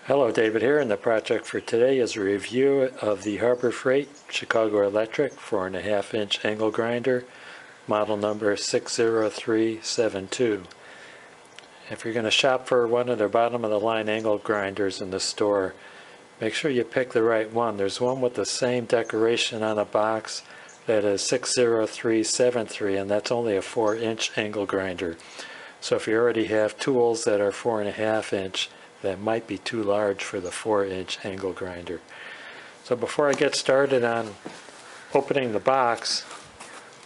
Hello, David here, and the project for today is a review of the Harbor Freight Chicago Electric 4.5-inch angle grinder, model number 60372. If you're going to shop for one of their bottom-of-the-line angle grinders in the store, make sure you pick the right one. There's one with the same decoration on the box that is 60373, and that's only a 4-inch angle grinder. So if you already have tools that are 4.5-inch, that might be too large for the 4-inch angle grinder. So before I get started on opening the box,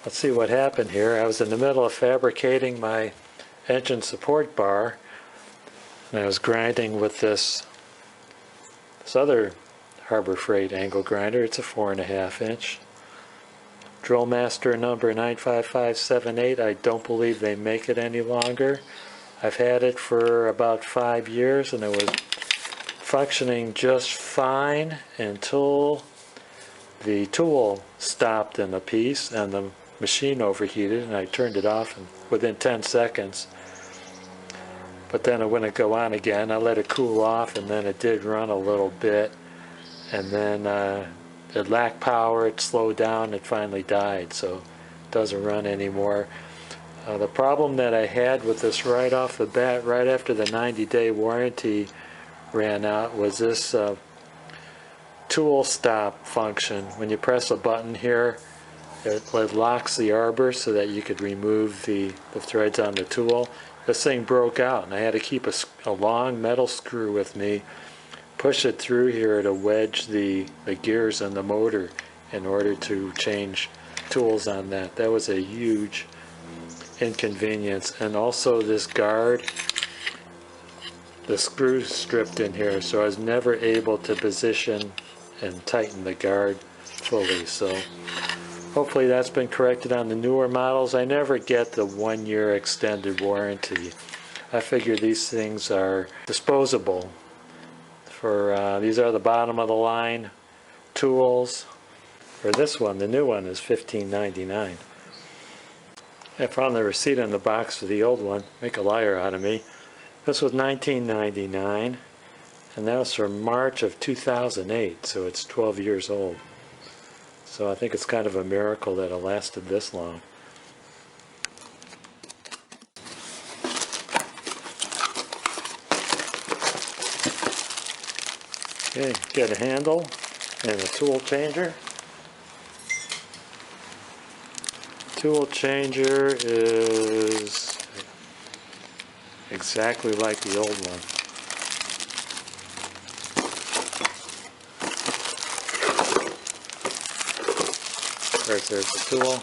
let's see what happened here. I was in the middle of fabricating my engine support bar, and I was grinding with this other Harbor Freight angle grinder. It's a 4.5-inch. Drill Master number 95578. I don't believe they make it any longer. I've had it for about 5 years, and it was functioning just fine until the tool stopped in a piece and the machine overheated, and I turned it off within 10 seconds. But then it wouldn't go on again. I let it cool off, and then it did run a little bit, and then it lacked power, it slowed down, it finally died, so it doesn't run anymore. The problem that I had with this right off the bat, right after the 90-day warranty ran out, was this tool stop function. When you press a button here, it locks the arbor so that you could remove the threads on the tool. This thing broke out, and I had to keep a long metal screw with me, push it through here to wedge the gears and the motor in order to change tools on that. That was a huge inconvenience. And also this guard, the screws stripped in here, so I was never able to position and tighten the guard fully. So hopefully that's been corrected on the newer models. I never get the 1-year extended warranty. I figure these things are disposable. These are the bottom of the line tools. For this one, the new one is $15.99. I found the receipt on the box for the old one. Make a liar out of me. This was $19.99, and that was from March of 2008, so it's 12 years old. So I think it's kind of a miracle that it lasted this long. Okay, get a handle and a tool changer. Tool changer is exactly like the old one. There's the tool.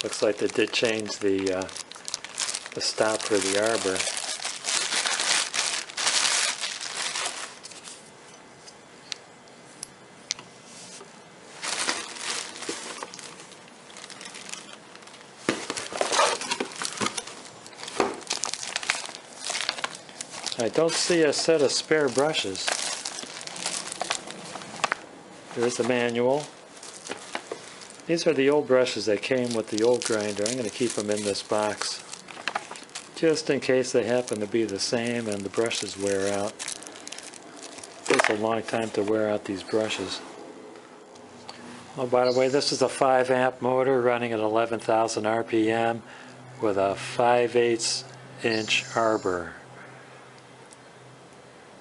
Looks like they did change the stop for the arbor. I don't see a set of spare brushes. There's the manual. These are the old brushes that came with the old grinder. I'm going to keep them in this box just in case they happen to be the same and the brushes wear out. It takes a long time to wear out these brushes. Oh, by the way, this is a 5-amp motor running at 11,000 RPM with a 5/8-inch arbor.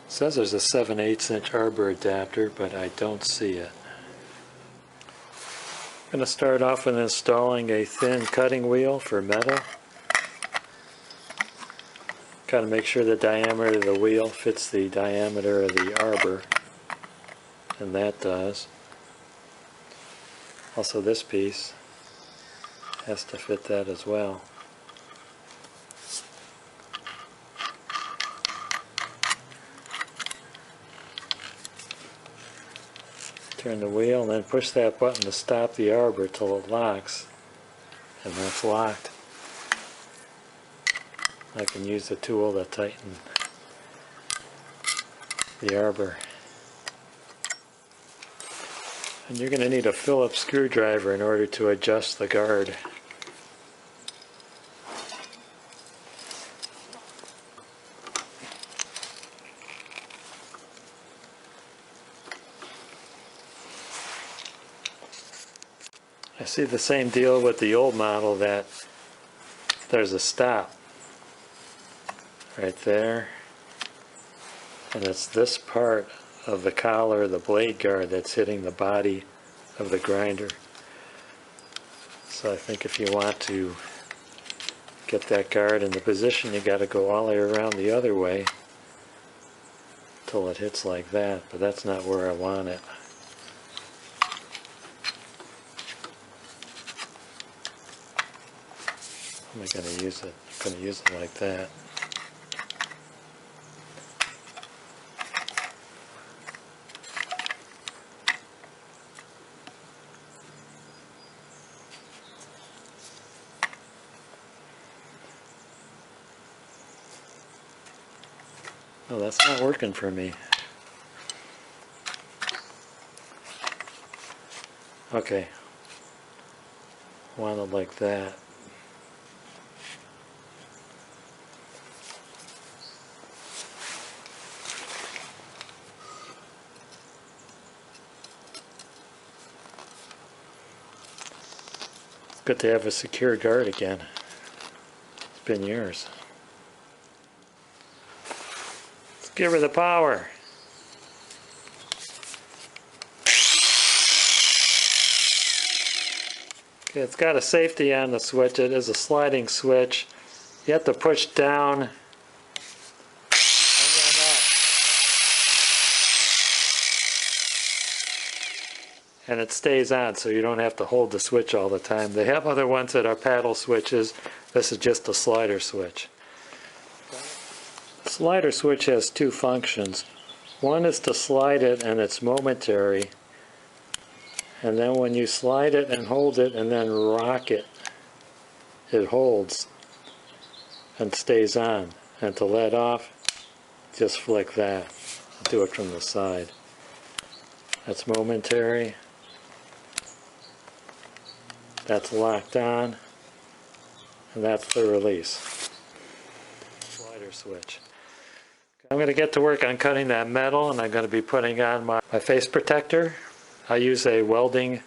It says there's a 7/8-inch arbor adapter, but I don't see it. I'm going to start off with installing a thin cutting wheel for metal. Got to make sure the diameter of the wheel fits the diameter of the arbor, and that does. Also, this piece has to fit that as well. Turn the wheel and then push that button to stop the arbor till it locks, and that's locked. I can use the tool to tighten the arbor. And you're going to need a Phillips screwdriver in order to adjust the guard. I see the same deal with the old model, that there's a stop right there, and it's this part of the collar, the blade guard, that's hitting the body of the grinder. So I think if you want to get that guard in the position, you got to go all the way around the other way till it hits like that, but that's not where I want it. How am I going to use it? I'm going to use it like that. Oh, that's not working for me. Okay. Want it like that. It's good to have a secure guard again. It's been years. Let's give her the power. Okay, it's got a safety on the switch. It is a sliding switch. You have to push down and then up. And it stays on, so you don't have to hold the switch all the time. They have other ones that are paddle switches. This is just a slider switch. The slider switch has two functions. One is to slide it, and it's momentary. And then when you slide it and hold it and then rock it, it holds and stays on. And to let off, just flick that. I'll do it from the side. That's momentary. That's locked on. And that's the release. Slider switch. I'm going to get to work on cutting that metal, and I'm going to be putting on my face protector. I use a welding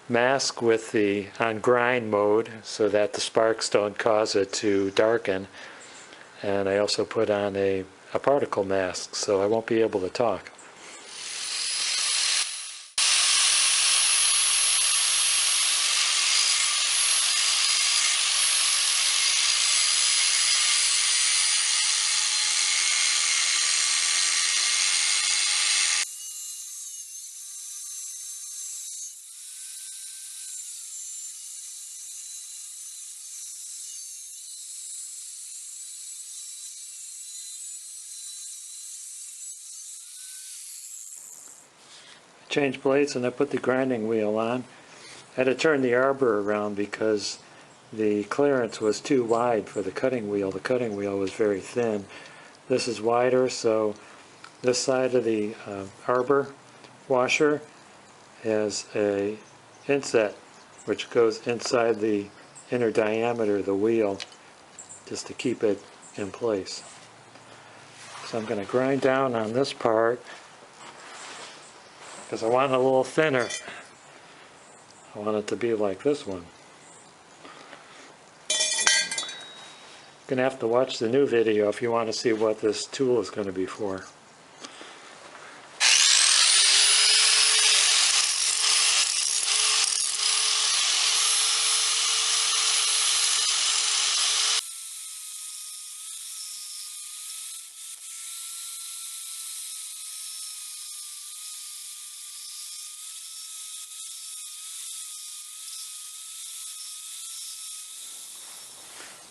mask with the on grind mode so that the sparks don't cause it to darken. And I also put on a particle mask so I won't be able to talk. Change blades and I put the grinding wheel on. I had to turn the arbor around because the clearance was too wide for the cutting wheel. The cutting wheel was very thin. This is wider, so this side of the arbor washer has a inset which goes inside the inner diameter of the wheel just to keep it in place. So I'm going to grind down on this part because I want it a little thinner. I want it to be like this one. You're going to have to watch the new video if you want to see what this tool is going to be for.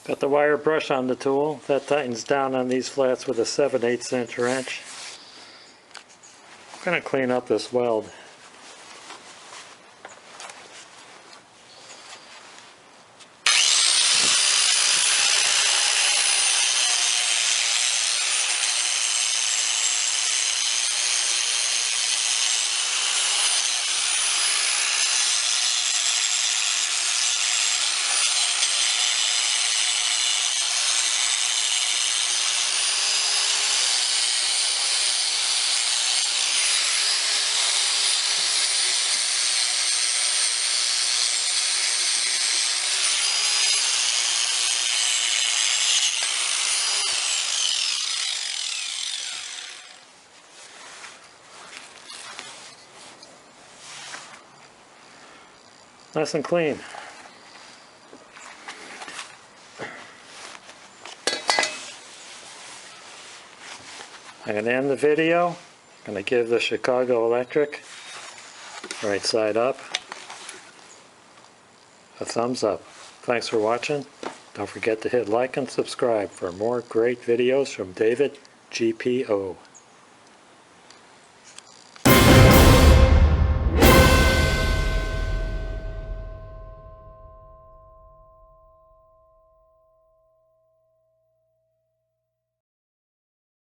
Got the wire brush on the tool. That tightens down on these flats with a 7/8 inch wrench. I'm going to clean up this weld. Nice and clean. I'm going to end the video. I'm going to give the Chicago Electric, right side up, a thumbs up. Thanks for watching. Don't forget to hit like and subscribe for more great videos from David GPO.